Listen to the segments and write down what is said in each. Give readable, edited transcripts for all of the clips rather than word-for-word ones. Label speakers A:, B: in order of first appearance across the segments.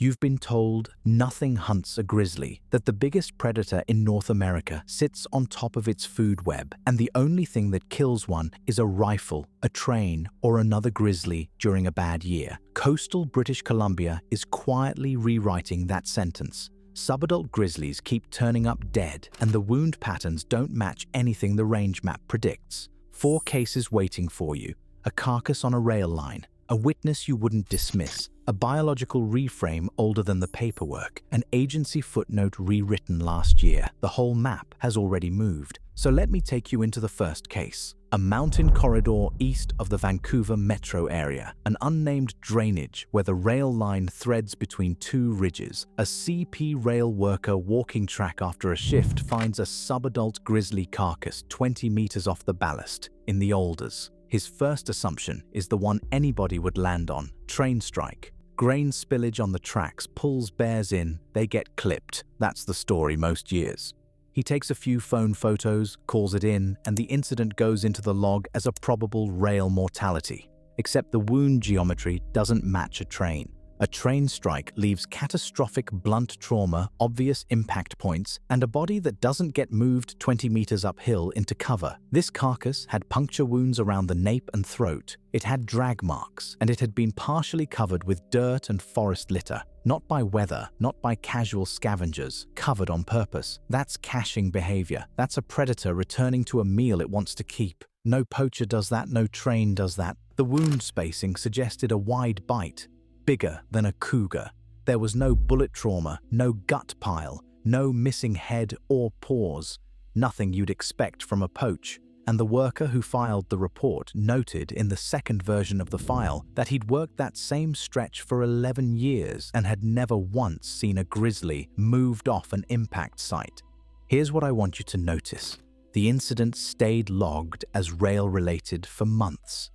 A: You've been told nothing hunts a grizzly, that the biggest predator in North America sits on top of its food web, and the only thing that kills one is a rifle, a train, or another grizzly during a bad year. Coastal British Columbia is quietly rewriting that sentence. Subadult grizzlies keep turning up dead, and the wound patterns don't match anything the range map predicts. 4 cases waiting for you: a carcass on a rail line, a witness you wouldn't dismiss, a biological reframe older than the paperwork, an agency footnote rewritten last year. The whole map has already moved. So let me take you into the first case. A mountain corridor east of the Vancouver metro area, an unnamed drainage where the rail line threads between 2 ridges. A CP rail worker walking track after a shift finds a subadult grizzly carcass 20 meters off the ballast in the alders. His first assumption is the one anybody would land on: train strike. Grain spillage on the tracks pulls bears in, they get clipped. That's the story most years. He takes a few phone photos, calls it in, and the incident goes into the log as a probable rail mortality. Except the wound geometry doesn't match a train. A train strike leaves catastrophic blunt trauma, obvious impact points, and a body that doesn't get moved 20 meters uphill into cover. This carcass had puncture wounds around the nape and throat. It had drag marks, and it had been partially covered with dirt and forest litter. Not by weather, not by casual scavengers, covered on purpose. That's caching behavior. That's a predator returning to a meal it wants to keep. No poacher does that, no train does that. The wound spacing suggested a wide bite, bigger than a cougar. There was no bullet trauma, no gut pile, no missing head or paws. Nothing you'd expect from a poach. And the worker who filed the report noted in the second version of the file that he'd worked that same stretch for 11 years and had never once seen a grizzly moved off an impact site. Here's what I want you to notice. The incident stayed logged as rail-related for months.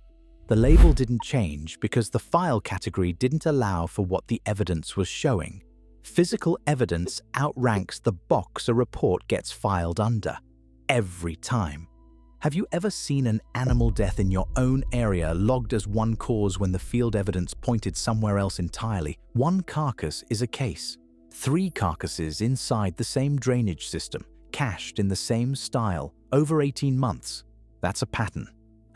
A: The label didn't change because the file category didn't allow for what the evidence was showing. Physical evidence outranks the box a report gets filed under. Every time. Have you ever seen an animal death in your own area logged as one cause when the field evidence pointed somewhere else entirely? 1 carcass is a case. 3 carcasses inside the same drainage system, cached in the same style, over 18 months. That's a pattern.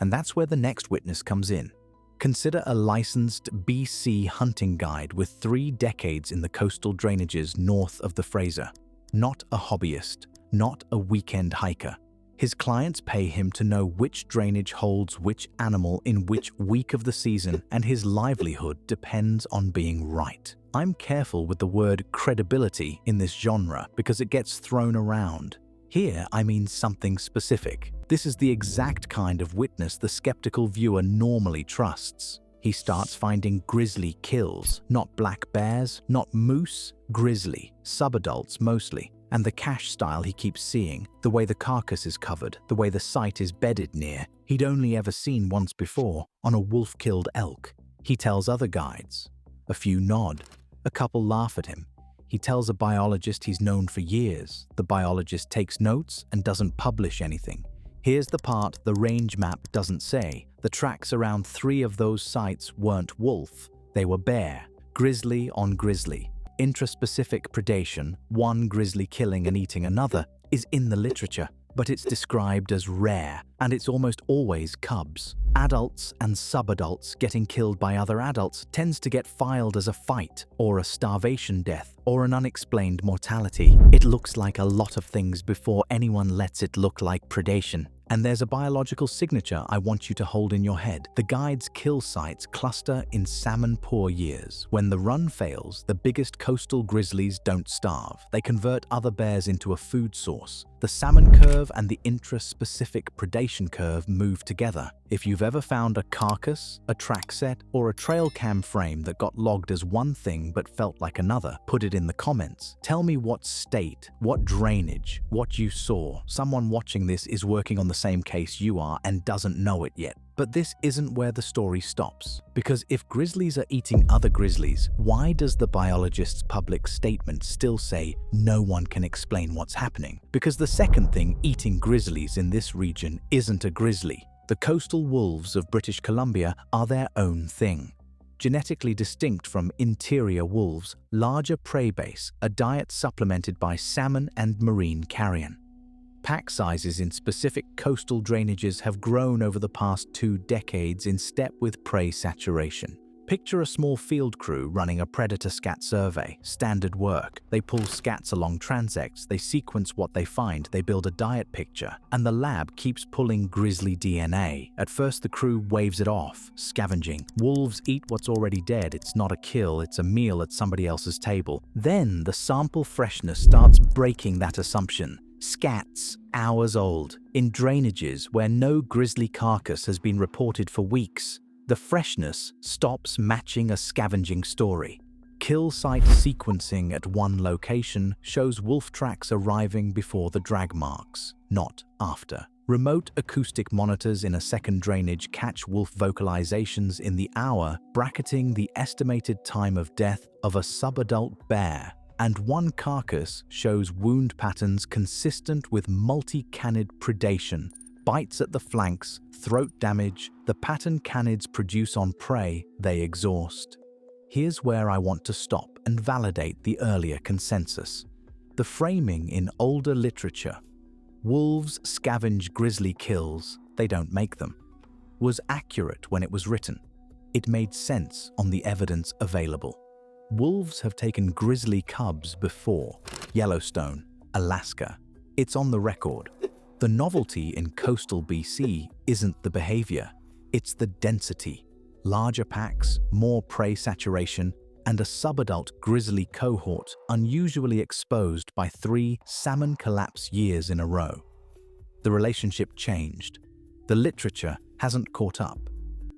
A: And that's where the next witness comes in. Consider a licensed BC hunting guide with 3 decades in the coastal drainages north of the Fraser. Not a hobbyist, not a weekend hiker. His clients pay him to know which drainage holds which animal in which week of the season, and his livelihood depends on being right. I'm careful with the word credibility in this genre because it gets thrown around. Here, I mean something specific. This is the exact kind of witness the skeptical viewer normally trusts. He starts finding grizzly kills, not black bears, not moose, grizzly, subadults mostly. And the cache style he keeps seeing, the way the carcass is covered, the way the site is bedded near, he'd only ever seen once before, on a wolf-killed elk. He tells other guides. A few nod. A couple laugh at him. He tells a biologist he's known for years. The biologist takes notes and doesn't publish anything. Here's the part the range map doesn't say. The tracks around 3 of those sites weren't wolf. They were bear. Grizzly on grizzly. Intraspecific predation, one grizzly killing and eating another, is in the literature, but it's described as rare, and it's almost always cubs. Adults and subadults getting killed by other adults tends to get filed as a fight, or a starvation death, or an unexplained mortality. It looks like a lot of things before anyone lets it look like predation. And there's a biological signature I want you to hold in your head. The guide's kill sites cluster in salmon-poor years. When the run fails, the biggest coastal grizzlies don't starve. They convert other bears into a food source. The salmon curve and the intraspecific predation curve move together. If you've ever found a carcass, a track set, or a trail cam frame that got logged as one thing but felt like another, put it in the comments. Tell me what state, what drainage, what you saw. Someone watching this is working on the same case you are and doesn't know it yet. But this isn't where the story stops. Because if grizzlies are eating other grizzlies, why does the biologist's public statement still say no one can explain what's happening? Because the second thing eating grizzlies in this region isn't a grizzly. The coastal wolves of British Columbia are their own thing. genetically distinct from interior wolves, larger prey base, a diet supplemented by salmon and marine carrion. Pack sizes in specific coastal drainages have grown over the past 2 decades in step with prey saturation. Picture a small field crew running a predator scat survey, standard work. They pull scats along transects, they sequence what they find, they build a diet picture, and the lab keeps pulling grizzly DNA. At first the crew waves it off, scavenging. Wolves eat what's already dead, it's not a kill, it's a meal at somebody else's table. Then the sample freshness starts breaking that assumption. Scats, hours old, in drainages where no grizzly carcass has been reported for weeks. The freshness stops matching a scavenging story. Kill site sequencing at one location shows wolf tracks arriving before the drag marks, not after. Remote acoustic monitors in a second drainage catch wolf vocalizations in the hour, bracketing the estimated time of death of a subadult bear, and one carcass shows wound patterns consistent with multi-canid predation. Bites at the flanks, throat damage, the pattern canids produce on prey, they exhaust. Here's where I want to stop and validate the earlier consensus. The framing in older literature, wolves scavenge grizzly kills, they don't make them, was accurate when it was written. It made sense on the evidence available. Wolves have taken grizzly cubs before, Yellowstone, Alaska. It's on the record. The novelty in coastal BC isn't the behavior, it's the density. Larger packs, more prey saturation, and a subadult grizzly cohort unusually exposed by 3 salmon collapse years in a row. The relationship changed. The literature hasn't caught up.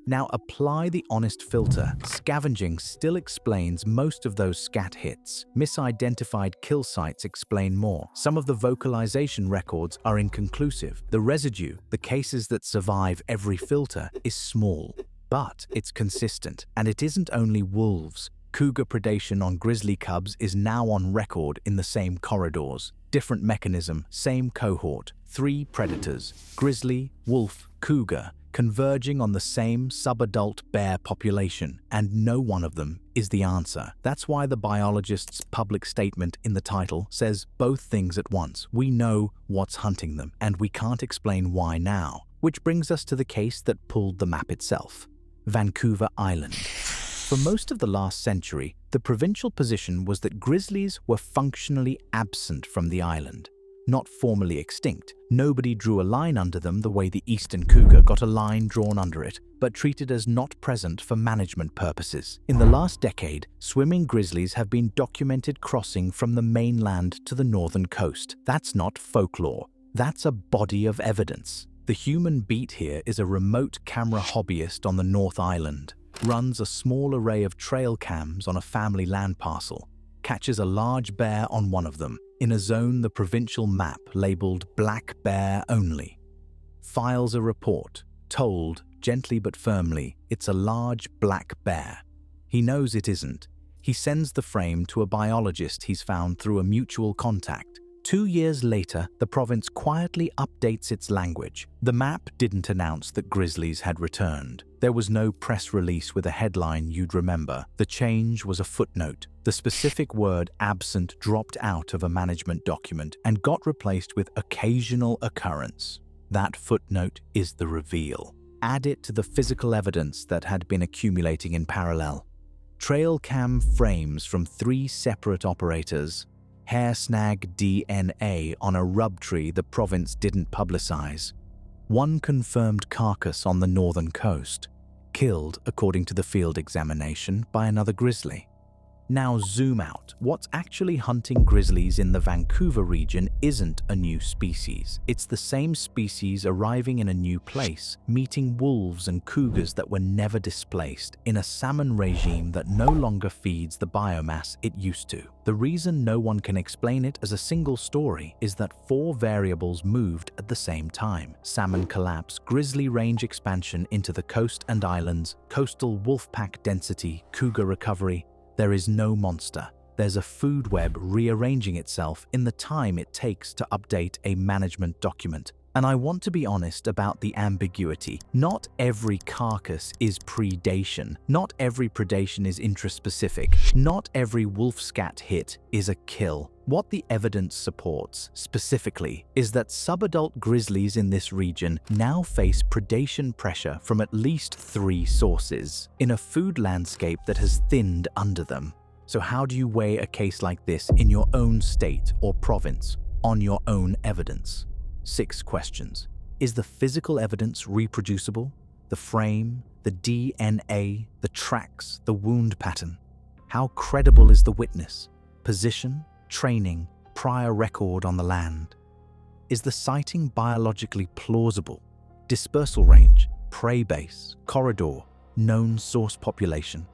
A: Now apply the honest filter. Scavenging still explains most of those scat hits. Misidentified kill sites explain more. Some of the vocalization records are inconclusive. The residue, the cases that survive every filter, is small. But it's consistent, and it isn't only wolves. Cougar predation on grizzly cubs is now on record in the same corridors. Different mechanism, same cohort. 3 predators, grizzly, wolf, cougar, converging on the same subadult bear population, and no one of them is the answer. That's why the Biologists' public statement in the title says both things at once. We know what's hunting them, and we can't explain why now. Which brings us to the case that pulled the map itself, Vancouver Island. For most of the last century, the provincial position was that grizzlies were functionally absent from the island. Not formally extinct. Nobody drew a line under them the way the eastern cougar got a line drawn under it, but treated as not present for management purposes. In the last decade, swimming grizzlies have been documented crossing from the mainland to the northern coast. That's not folklore. That's a body of evidence. The human beat here is a remote camera hobbyist on the North Island. Runs a small array of trail cams on a family land parcel. Catches a large bear on one of them, in a zone the provincial map labeled Black Bear Only. Files a report, told, gently but firmly, it's a large black bear. He knows it isn't. He sends the frame to a biologist he's found through a mutual contact. 2 years later, the province quietly updates its language. The map didn't announce that grizzlies had returned. There was no press release with a headline you'd remember. The change was a footnote. The specific word absent dropped out of a management document and got replaced with occasional occurrence. That footnote is the reveal. Add it to the physical evidence that had been accumulating in parallel. Trail cam frames from 3 separate operators. Hair snag DNA on a rub tree the province didn't publicize. 1 confirmed carcass on the northern coast, killed, according to the field examination, by another grizzly. Now zoom out. What's actually hunting grizzlies in the Vancouver region isn't a new species. It's the same species arriving in a new place, meeting wolves and cougars that were never displaced, in a salmon regime that no longer feeds the biomass it used to. The reason no one can explain it as a single story is that 4 variables moved at the same time. Salmon collapse, grizzly range expansion into the coast and islands, coastal wolfpack density, cougar recovery. There is no monster. There's a food web rearranging itself in the time it takes to update a management document. And I want to be honest about the ambiguity. Not every carcass is predation. Not every predation is intraspecific. Not every wolf scat hit is a kill. What the evidence supports, specifically, is that subadult grizzlies in this region now face predation pressure from at least 3 sources, in a food landscape that has thinned under them. So how do you weigh a case like this in your own state or province, on your own evidence? 6 questions. Is the physical evidence reproducible? The frame, the DNA, the tracks, the wound pattern? How credible is the witness? Position, training, prior record on the land? Is the sighting biologically plausible? Dispersal range, prey base, corridor, known source population?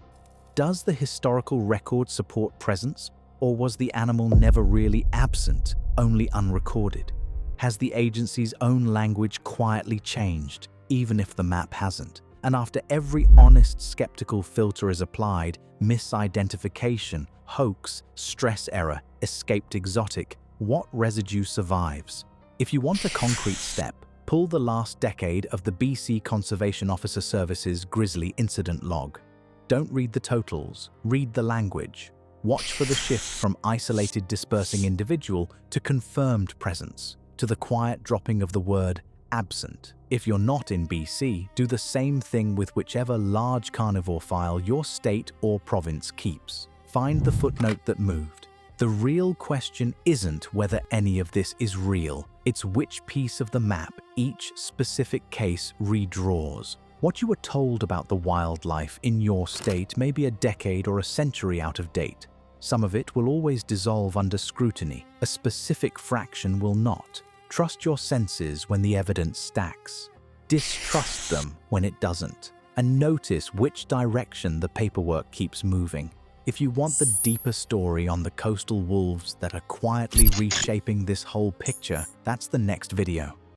A: Does the historical record support presence, or was the animal never really absent, only unrecorded? Has the agency's own language quietly changed, even if the map hasn't? And after every honest, skeptical filter is applied, misidentification, hoax, stress error, escaped exotic, what residue survives? If you want a concrete step, pull the last decade of the BC Conservation Officer Service's Grizzly incident log. Don't read the totals, read the language. Watch for the shift from isolated dispersing individual to confirmed presence, to the quiet dropping of the word absent. If you're not in BC, do the same thing with whichever large carnivore file your state or province keeps. Find the footnote that moved. The real question isn't whether any of this is real, it's which piece of the map each specific case redraws. What you were told about the wildlife in your state may be a decade or a century out of date. Some of it will always dissolve under scrutiny, a specific fraction will not. Trust your senses when the evidence stacks. Distrust them when it doesn't. And notice which direction the paperwork keeps moving. If you want the deeper story on the coastal wolves that are quietly reshaping this whole picture, that's the next video.